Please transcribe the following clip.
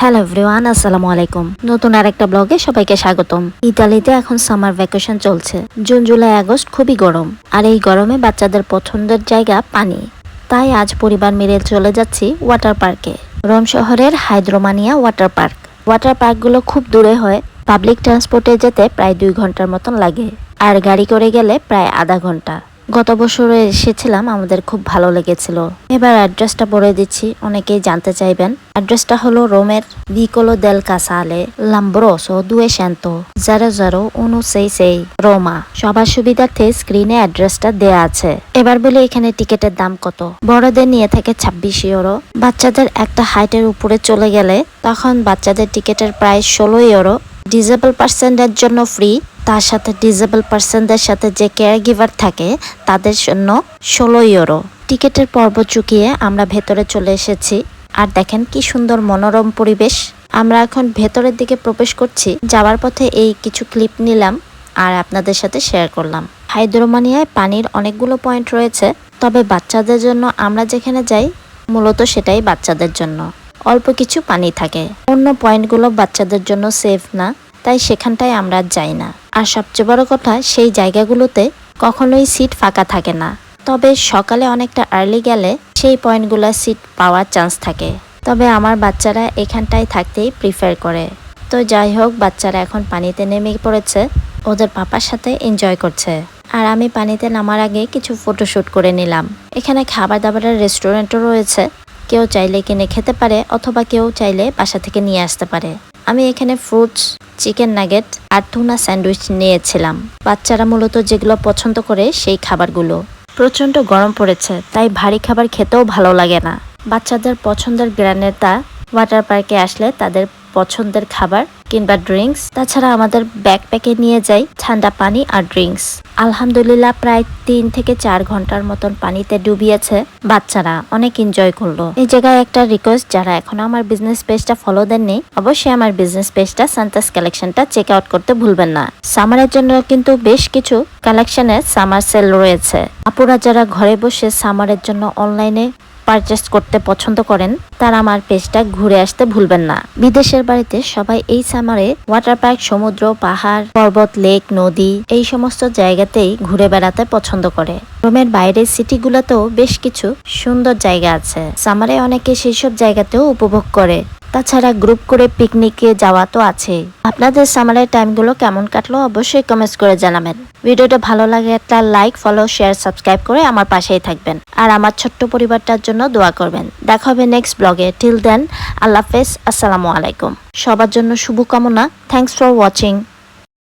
Hello everyone, আসসালামু আলাইকুম। নতুন আরেকটা ব্লগে সবাইকে স্বাগতম। ইতালিতে এখন সামার ভ্যাকেশন চলছে। জুন, জুলাই, আগস্ট খুবই গরম, আর এই গরমে বাচ্চাদের পছন্দের জায়গা পানি। তাই আজ পরিবার মিলে চলে যাচ্ছি ওয়াটার পার্কে। রোম শহরের হাইদ্রোমানিয়া ওয়াটার পার্ক। ওয়াটার পার্কগুলো খুব দূরে হয়, পাবলিক ট্রান্সপোর্টে যেতে প্রায় 2 ঘন্টার মতন লাগে, আর গাড়ি করে গেলে প্রায় আধা ঘন্টা। গত বছরে এসেছিলাম, আমাদের খুব ভালো লেগেছিল। এবার অ্যাড্রেসটা বলে দিচ্ছি, অনেকেই জানতে চাইবেন। অ্যাড্রেসটা হলো রোমের ভিকোলো দেল কাসালে লাম্ব্রোসো 216 রোমা। সবার সুবিধার্থে স্ক্রিনে অ্যাড্রেসটা দেয়া আছে। এবার বলি এখানে টিকেটের দাম কত। বড়দের নিয়ে থাকে 26 ইউরো। বাচ্চাদের একটা হাইটের উপরে চলে গেলে তখন বাচ্চাদের টিকেটের প্রায় 16 ইউরো। ডিসেবল পার্সনদের জন্য ফ্রি, তার সাথে ডিসেবল পার্সনদের সাথে যে কেয়ার গিভার থাকে তাদের জন্য 16 ইউরো। টিকেটের পর্ব চুকিয়ে আমরা ভেতরে চলে এসেছি, আর দেখেন কি সুন্দর মনোরম পরিবেশ। আমরা এখন ভেতরের দিকে প্রবেশ করছি। যাওয়ার পথে এই কিছু ক্লিপ নিলাম আর আপনাদের সাথে শেয়ার করলাম। হাইদ্রোমানিয়ায় পানির অনেকগুলো পয়েন্ট রয়েছে, তবে বাচ্চাদের জন্য আমরা যেখানে যাই মূলত সেটাই বাচ্চাদের জন্য। অল্প কিছু পানি থাকে, অন্য পয়েন্টগুলো বাচ্চাদের জন্য সেফ না, তাই সেখানটায় আমরা যাই না। আর সবচেয়ে বড় কথা, সেই জায়গাগুলোতে কখনোই সিট ফাঁকা থাকে না। তবে সকালে অনেকটা আর্লি গেলে সেই পয়েন্টগুলো সিট পাওয়ার চান্স থাকে। তবে আমার বাচ্চারা এখানটায় থাকতেই প্রিফার করে। তো যাই হোক, বাচ্চারা এখন পানিতে নেমে পড়েছে, ওদের পাপার সাথে এনজয় করছে। আর আমি পানিতে নামার আগে কিছু ফটোশ্যুট করে নিলাম। এখানে খাবার দাবারের রেস্টুরেন্টও রয়েছে, কেউ চাইলে কিনে খেতে পারে অথবা কেউ চাইলে বাসা থেকে নিয়ে আসতে পারে। আমি এখানে ফ্রুটস, চিকেন নাগেট আর টুনা স্যান্ডউইচ নিয়েছিলাম। বাচ্চারা মূলত যেগুলো পছন্দ করে সেই খাবারগুলো। প্রচণ্ড গরম পড়েছে, তাই ভারী খাবার খেতেও ভালো লাগে না। বাচ্চাদের পছন্দের গ্রানেতা ওয়াটার পার্কে আসলে তাদের পছন্দের খাবার কিংবা ড্রিঙ্কস, তাছাড়া আমাদের ব্যাকপ্যাকে নিয়ে যাই ঠান্ডা পানি আর ড্রিঙ্কস। আলহামদুলিল্লাহ প্রায় 3 থেকে 4 ঘন্টার মতন পানিতে ডুবিয়েছে বাচ্চারা, অনেক এনজয় করলো। এই জায়গায় একটা রিকোয়েস্ট, যারা এখনো আমার বিজনেস পেজটা ফলো দেননি অবশ্যই আমার বিজনেস পেজটা সান্তাস কালেকশনটা চেক আউট করতে ভুলবেন না। সামারের জন্য কিন্তু বেশ কিছু কালেকশনের সামার সেল রয়েছে। আপুরা যারা ঘরে বসে সামারের জন্য অনলাইনে পারচেস করতে পছন্দ করেন তারা আমার পেজটা ঘুরে আসতে ভুলবেন না। বিদেশের বাড়িতে সবাই এই সামারে ওয়াটার পার্ক, সমুদ্র, পাহাড়, পর্বত, লেক, নদী এই সমস্ত জায়গাতেই ঘুরে বেড়াতে পছন্দ করে। রোমের বাইরের সিটিগুলোতেও বেশ কিছু সুন্দর জায়গা আছে। সামারে অনেকে সেই সব জায়গাতেও উপভোগ করে। তাছাড়া গ্রুপ করে পিকনিকে যাওয়া তো আছেই। আপনাদের সামারের টাইমগুলো কেমন কাটলো অবশ্যই কমেন্টস করে জানাবেন। ভিডিওটা ভালো লাগে একটা লাইক, ফলো, শেয়ার, সাবস্ক্রাইব করে আমার পাশেই থাকবেন। আর আমার ছোট্ট পরিবারটার জন্য দোয়া করবেন। দেখা হবে নেক্সট ব্লগে। টিল দেন, আল্লাহ হাফেজ, আসসালামু আলাইকুম। সবার জন্য শুভকামনা। Thanks for watching.